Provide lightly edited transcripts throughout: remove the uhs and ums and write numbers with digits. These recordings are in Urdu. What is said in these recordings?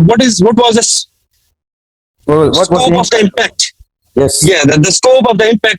what was the scope of the impact? Yes. Yeah, the scope of the impact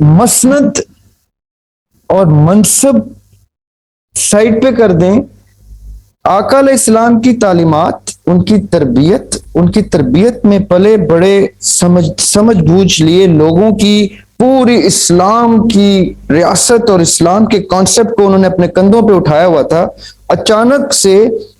مسند اور منصب سائڈ پہ کر دیں. آقا علیہ السلام کی تعلیمات, ان کی تربیت میں پلے بڑے, سمجھ بوجھ لیے لوگوں کی پوری اسلام کی ریاست اور اسلام کے کانسیپٹ کو انہوں نے اپنے کندھوں پہ اٹھایا ہوا تھا. اچانک سے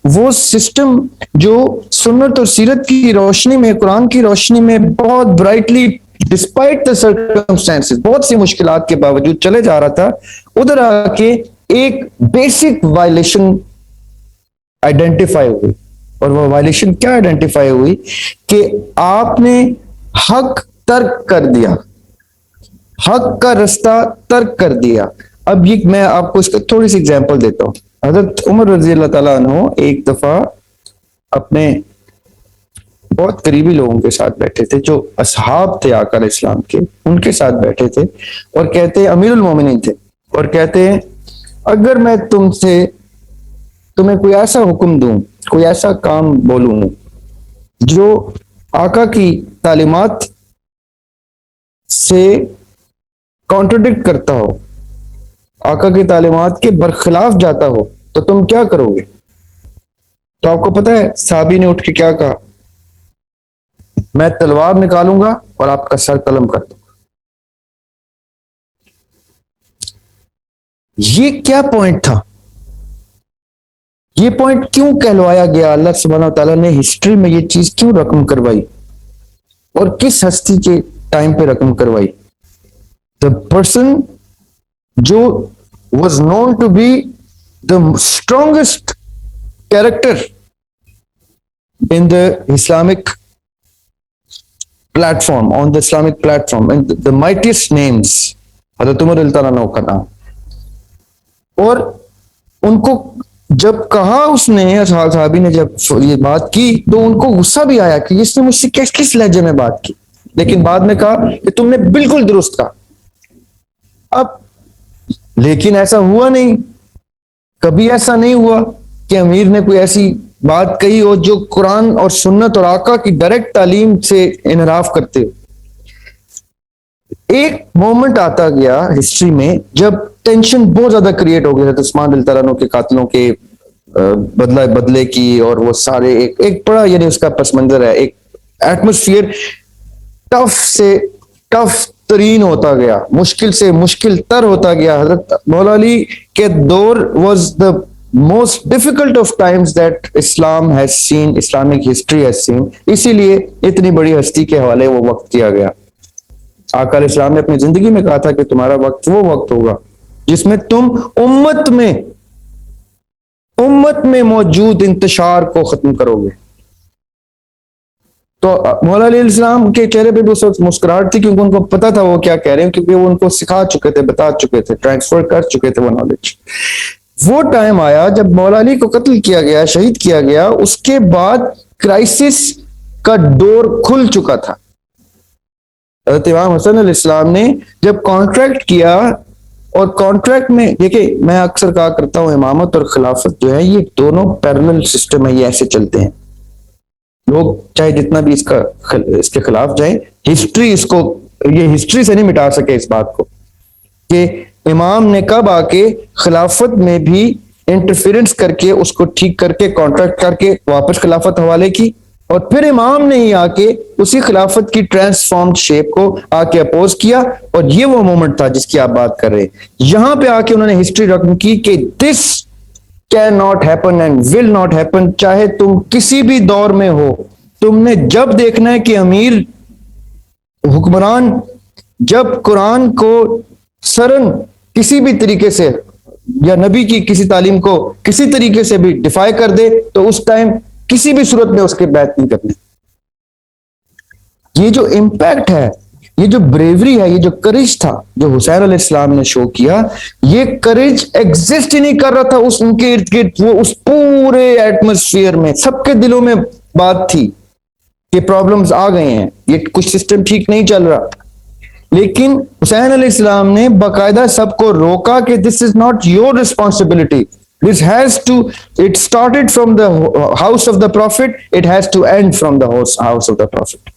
وہ سسٹم جو سنت اور سیرت کی روشنی میں, قرآن کی روشنی میں بہت برائٹلی ڈسپائٹ دا سرکمسٹانسز, بہت سی مشکلات کے باوجود چلے جا رہا تھا, ادھر آ کے ایک بیسک وائلیشن آئیڈینٹیفائی ہوئی. اور وہ وائلیشن کیا آئیڈینٹیفائی ہوئی کہ آپ نے حق ترک کر دیا, حق کا رستہ ترک کر دیا. اب یہ میں آپ کو اس کا تھوڑی سی اگزامپل دیتا ہوں. حضرت عمر رضی اللہ تعالیٰ عنہ ایک دفعہ اپنے بہت قریبی لوگوں کے ساتھ بیٹھے تھے, جو اصحاب تھے آقا علیہ السلام کے, ان کے ساتھ بیٹھے تھے, اور کہتے ہیں امیر المومنین تھے, اور کہتے ہیں اگر میں تمہیں کوئی ایسا حکم دوں, کوئی ایسا کام بولوں جو آقا کی تعلیمات سے کانٹرڈکٹ کرتا ہو, آقا کی تعلیمات کے برخلاف جاتا ہو, تو تم کیا کرو گے؟ تو آپ کو پتہ ہے صحابی نے اٹھ کے کیا کہا؟ میں تلوار نکالوں گا اور آپ کا سر قلم کر دوں گا. یہ کیا پوائنٹ تھا؟ یہ پوائنٹ کیوں کہلوایا گیا؟ اللہ سبحانہ و تعالیٰ نے ہسٹری میں یہ چیز کیوں رقم کروائی, اور کس ہستی کے ٹائم پہ رقم کروائی؟ The person جو was known to be the strongest character in the Islamic platform, on the Islamic platform, and the mightiest names, حضرت عمر رضی اللہ عنہ کا نام. اور ان کو جب کہا, اس نے صحابی نے جب یہ بات کی, تو ان کو غصہ بھی آیا کہ اس نے مجھ سے کس لہجے میں بات کی, لیکن بعد میں کہا کہ تم نے بالکل درست کہا. اب لیکن ایسا ہوا نہیں, کبھی ایسا نہیں ہوا کہ امیر نے کوئی ایسی بات کہی ہو جو قرآن اور سنت اور آقا کی ڈائریکٹ تعلیم سے انحراف کرتے ہو. ایک مومنٹ آتا گیا ہسٹری میں جب ٹینشن بہت زیادہ کریٹ ہو گیا تھا عثمان رضی اللہ عنہ کے قاتلوں کے بدلے کی, اور وہ سارے ایک بڑا یعنی اس کا پس منظر ہے, ایک ایٹموسفیئر ٹف سے ٹف ترین ہوتا گیا, مشکل سے مشکل تر ہوتا گیا. حضرت مولا علی کے دور was the most difficult of Times that Islam has seen, Islamic history has seen. اسی لیے اتنی بڑی ہستی کے حوالے وہ وقت کیا گیا. آقا علیہ السلام نے اپنی زندگی میں کہا تھا کہ تمہارا وقت وہ وقت ہوگا جس میں تم امت میں موجود انتشار کو ختم کرو گے. تو مولا علیہ السلام کے چہرے پہ بھی اس وقت مسکراہٹ تھی, کیونکہ ان کو پتا تھا وہ کیا کہہ رہے ہیں, کیونکہ وہ ان کو سکھا چکے تھے, بتا چکے تھے, ٹرانسفر کر چکے تھے وہ نالج. وہ ٹائم آیا جب مولا علی کو قتل کیا گیا, شہید کیا گیا, اس کے بعد کرائسس کا ڈور کھل چکا تھا. حضرت امام حسن علیہ السلام نے جب کانٹریکٹ کیا, اور کانٹریکٹ میں دیکھیں, میں اکثر کہا کرتا ہوں امامت اور خلافت جو ہے یہ دونوں پیرلل سسٹم ہے, یہ ایسے چلتے ہیں. لوگ چاہے جتنا بھی اس کے خلاف جائیں, ہسٹری اس کو, یہ ہسٹری سے نہیں مٹا سکے اس بات کو کہ امام نے کب آ کے خلافت میں بھی انٹرفیرنس کر کے اس کو ٹھیک کر کے کانٹریکٹ کر کے واپس خلافت حوالے کی, اور پھر امام نے ہی آ کے اسی خلافت کی ٹرانسفارمڈ شیپ کو آ کے اپوز کیا. اور یہ وہ مومنٹ تھا جس کی آپ بات کر رہے ہیں. یہاں پہ آ کے انہوں نے ہسٹری رقم کی کہ this can not happen and will not happen, چاہے تم کسی بھی دور میں ہو. تم نے جب دیکھنا ہے کہ امیر حکمران جب قرآن کو سرن کسی بھی طریقے سے یا نبی کی کسی تعلیم کو کسی طریقے سے بھی ڈیفائی کر دے, تو اس ٹائم کسی بھی صورت میں اس کے بیعت نہیں کرنے. یہ جو امپیکٹ ہے, یہ جو بریوری ہے, یہ جو کریج تھا جو حسین علیہ السلام نے شو کیا, یہ کریج ایگزسٹ ہی نہیں کر رہا تھا ان کے ارد گرد. وہ اس پورے ایٹموسفیئر میں سب کے دلوں میں بات تھی کہ پرابلمز آ گئے ہیں, یہ کچھ سسٹم ٹھیک نہیں چل رہا. لیکن حسین علیہ السلام نے باقاعدہ سب کو روکا کہ this is not your responsibility, this has to, it started from the house of the prophet, it has to end from the house of the prophet.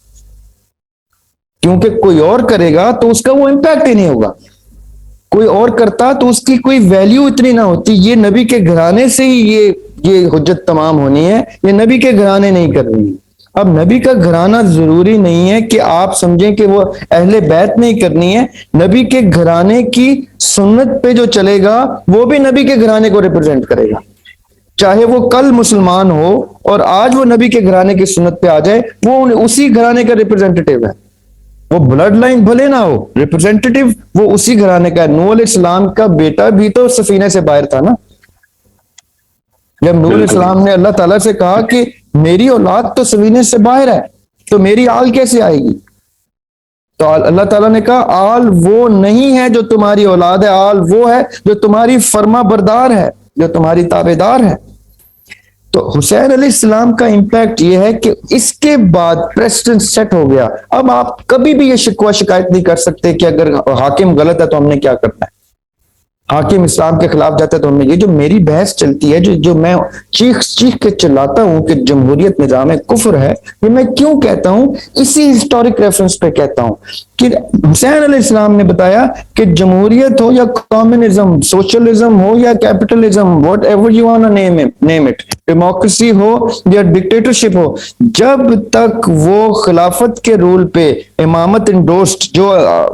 کیونکہ کوئی اور کرے گا تو اس کا وہ امپیکٹ ہی نہیں ہوگا. کوئی اور کرتا تو اس کی کوئی ویلیو اتنی نہ ہوتی. یہ نبی کے گھرانے سے ہی یہ حجت تمام ہونی ہے, یہ نبی کے گھرانے نہیں کر رہی. اب نبی کا گھرانہ ضروری نہیں ہے کہ آپ سمجھیں کہ وہ اہل بیت نہیں کرنی ہے. نبی کے گھرانے کی سنت پہ جو چلے گا وہ بھی نبی کے گھرانے کو ریپرزینٹ کرے گا, چاہے وہ کل مسلمان ہو اور آج وہ نبی کے گھرانے کی سنت پہ آ جائے, وہ اسی گھرانے کا ریپرزینٹیٹیو ہے. وہ بلڈ لائن بھلے نہ ہو, ریپرزینٹیٹیو وہ اسی گھرانے کا ہے. نوح علیہ السلام کا بیٹا بھی تو سفینے سے باہر تھا نا. جب نوح علیہ السلام نے اللہ تعالیٰ سے کہا کہ میری اولاد تو سفینے سے باہر ہے تو میری آل کیسے آئے گی, تو اللہ تعالیٰ نے کہا آل وہ نہیں ہے جو تمہاری اولاد ہے, آل وہ ہے جو تمہاری فرما بردار ہے, جو تمہاری تابع دار ہے. تو حسین علیہ السلام کا امپیکٹ یہ ہے کہ اس کے بعد پریسیڈنٹ سیٹ ہو گیا. اب آپ کبھی بھی یہ شکوہ شکایت نہیں کر سکتے کہ اگر حاکم غلط ہے تو ہم نے کیا کرنا ہے, حاکم اسلام کے خلاف جاتا ہے تو ہم نے. یہ جو میری بحث چلتی ہے, جو میں چیخ چیخ کے چلاتا ہوں کہ جمہوریت نظام کفر ہے, یہ میں کیوں کہتا ہوں, اسی ہسٹورک ریفرنس پہ کہتا ہوں کہ حسین علیہ السلام نے بتایا کہ جمہوریت ہو یا کمیونزم, سوشلزم ہو یا capitalism, whatever you want name it, democracy ہو یا ڈکٹیٹرشپ ہو, جب تک وہ خلافت کے رول پہ امامت انڈورسڈ,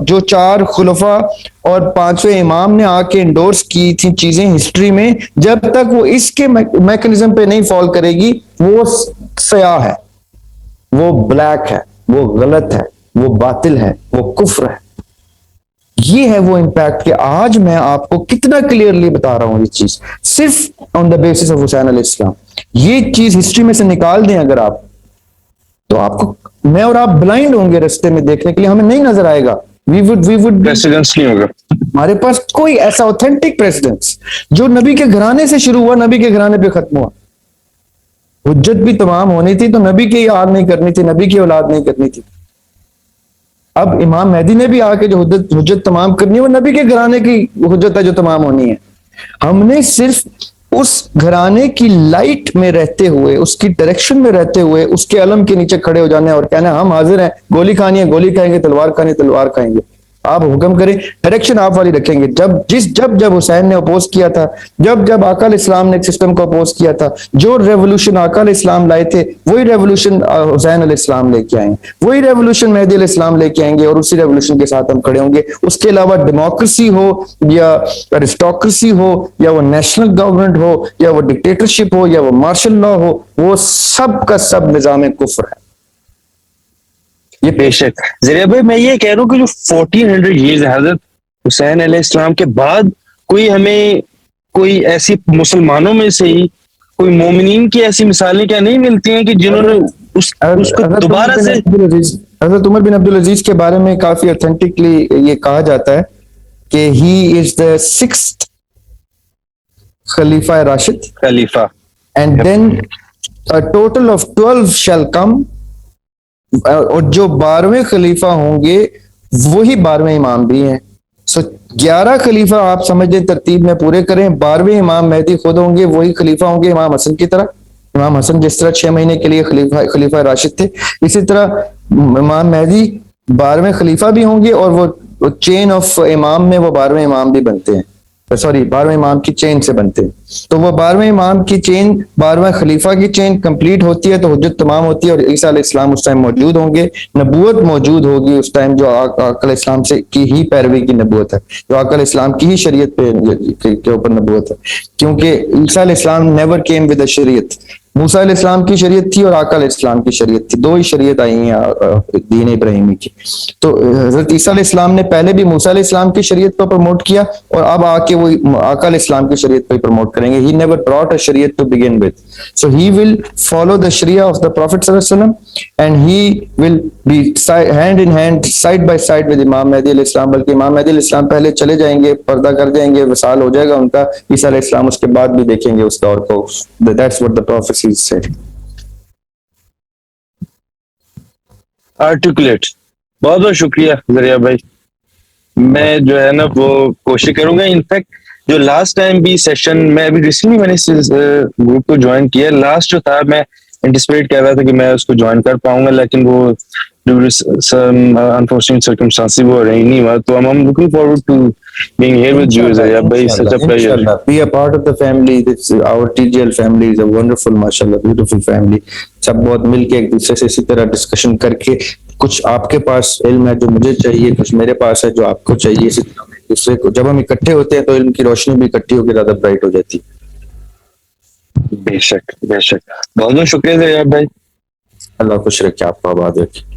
جو 4 خلفاء اور 5ویں امام نے آ کے انڈورس کی تھی چیزیں ہسٹری میں, جب تک وہ اس کے میکنزم پہ نہیں فال کرے گی, وہ سیاہ ہے, وہ بلیک ہے, وہ غلط ہے, وہ باطل ہے, وہ کفر ہے. یہ ہے وہ امپیکٹ کہ آج میں آپ کو کتنا کلیئرلی بتا رہا ہوں. یہ چیز صرف آن دا بیسس آف حسین علیہ السلام, یہ چیز ہسٹری میں سے نکال دیں اگر آپ, تو آپ کو, میں اور آپ بلائنڈ ہوں گے رستے میں دیکھنے کے لیے, ہمیں نہیں نظر آئے گا. وی وڈ پریسیڈنس نہیں ہوگا ہمارے پاس کوئی ایسا اوتھینٹک پریسیڈنس جو نبی کے گھرانے سے شروع ہوا, نبی کے گھرانے پہ ختم ہوا. حجت بھی تمام ہونی تھی تو نبی کی یاد نہیں کرنی تھی, نبی کی اولاد نہیں کرنی تھی. اب امام مہدی نے بھی آ کے جو حجت تمام کرنی ہے وہ نبی کے گھرانے کی حجت ہے جو تمام ہونی ہے. ہم نے صرف اس گھرانے کی لائٹ میں رہتے ہوئے, اس کی ڈائریکشن میں رہتے ہوئے, اس کے علم کے نیچے کھڑے ہو جانے اور کہنا ہم حاضر ہیں, گولی کھانی ہے گولی کھائیں گے, تلوار کھانی ہے تلوار کھائیں گے, آپ حکم کریں, ڈائریکشن آپ والی رکھیں گے. جب حسین نے اپوز کیا تھا, جب آقا علیہ السلام نے ایک سسٹم کو اپوز کیا تھا, جو ریولوشن آقا علیہ السلام لائے تھے وہی ریولوشن حسین علیہ السلام لے کے آئے, وہی ریولوشن مہدی علیہ السلام لے کے آئیں گے, اور اسی ریولوشن کے ساتھ ہم کھڑے ہوں گے. اس کے علاوہ ڈیموکریسی ہو یا ارسٹوکریسی ہو یا وہ نیشنل گورنمنٹ ہو یا وہ ڈکٹیٹرشپ ہو یا وہ مارشل لا ہو, وہ سب کا سب نظام کفر ہے. یہ بے شک ذریعہ بھائی, میں یہ کہہ رہا ہوں کہ جو 1400 years حضرت حسین علیہ السلام کے بعد ہمیں کوئی ایسی مسلمانوں میں سے ہی کوئی مومنین کی ایسی مثالیں کیا نہیں ملتی ہیں کہ جنہوں نے اس کو دوبارہ سے. حضرت عمر بن عبدالعزیز کے بارے میں کافی اوتھینٹکلی یہ کہا جاتا ہے کہ ہی از دا 6th Khalifa Rashid, Khalifa, and then a total of 12 shall come, اور جو 12ویں خلیفہ ہوں گے وہی 12ویں امام بھی ہیں. سو 11 خلیفہ آپ سمجھ لیں ترتیب میں پورے کریں, 12ویں امام مہدی خود ہوں گے, وہی خلیفہ ہوں گے امام حسن کی طرح. امام حسن جس طرح 6 مہینے کے لیے خلیفہ راشد تھے, اسی طرح امام مہدی 12ویں خلیفہ بھی ہوں گے, اور وہ چین آف امام میں وہ 12ویں امام بھی بنتے ہیں, 12ویں امام کی چین سے بنتے ہیں. تو وہ 12ویں امام کی چین, 12ویں خلیفہ کی چین کمپلیٹ ہوتی ہے تو حجت تمام ہوتی ہے, اور عیسیٰ علیہ السلام اس ٹائم موجود ہوں گے, نبوت موجود ہوگی اس ٹائم, جو آقا علیہ السلام سے کی ہی پیروی کی نبوت ہے, جو آقا علیہ السلام کی ہی شریعت پہ کے اوپر نبوت ہے. کیونکہ عیسیٰ علیہ السلام نیور کیم ود اے شریعت, موسیٰ علیہ السلام کی شریعت تھی اور آقا علیہ السلام کی شریعت تھی, 2 ہی شریعت آئی ہیں دین ابراہیمی کی. تو حضرت عیسیٰ علیہ السلام نے پہلے بھی موسیٰ علیہ السلام کی شریعت کو پروموٹ کیا, اور اب آ کے وہ آقا علیہ السلام کی شریعت کو پروموٹ کریں گے. He never brought a shariat to begin with, so he will follow the sharia of the Prophet sallallahu alaihi wasallam, and he will be hand in hand, side by side with Imam Mahdi alayhi salam. بلکہ امام مہدی علیہ السلام پہلے چلے جائیں گے, پردہ کر جائیں گے, وصال ہو جائے گا ان کا, عیسیٰ علیہ السلام اس کے بعد بھی دیکھیں گے اس دور کو. That's what the prophecy said. Articulate, بہت بہت شکریہ ذریعہ بھائی. میں جو ہے نا وہ کوشش کروں گا, انفیکٹ جو لاسٹ ٹائم بھی سیشن میں ابھی ریسنٹلی میں نے اس گروپ کو جوائن کیا, لاسٹ جو تھا میں انٹیسپیٹ کر رہا تھا کہ میں اس کو جوائن کر پاؤں گا, لیکن وہ due to some unforeseen circumstances وہ رہی نہیں ہوا, تو I'm looking forward to being here with you Zaria bhai. Such a pleasure. Inshallah, be a part of the family. This our TGL family is a wonderful, mashallah, beautiful family. سب بہت مل کے ایک دوسرے سے اسی طرح ڈسکشن کر کے, کچھ آپ کے پاس علم ہے جو مجھے چاہیے, کچھ میرے پاس ہے جو آپ کو چاہیے, اسی طرح ایک دوسرے کو جب ہم اکٹھے ہوتے ہیں تو علم کی روشنی بھی اکٹھی ہو کے زیادہ برائٹ ہو جاتی ہے. بے شک بے شک, بہت بہت شکریہ زیاد بھائی. اللہ خوش رکھے, آپ کو آباد رکھے.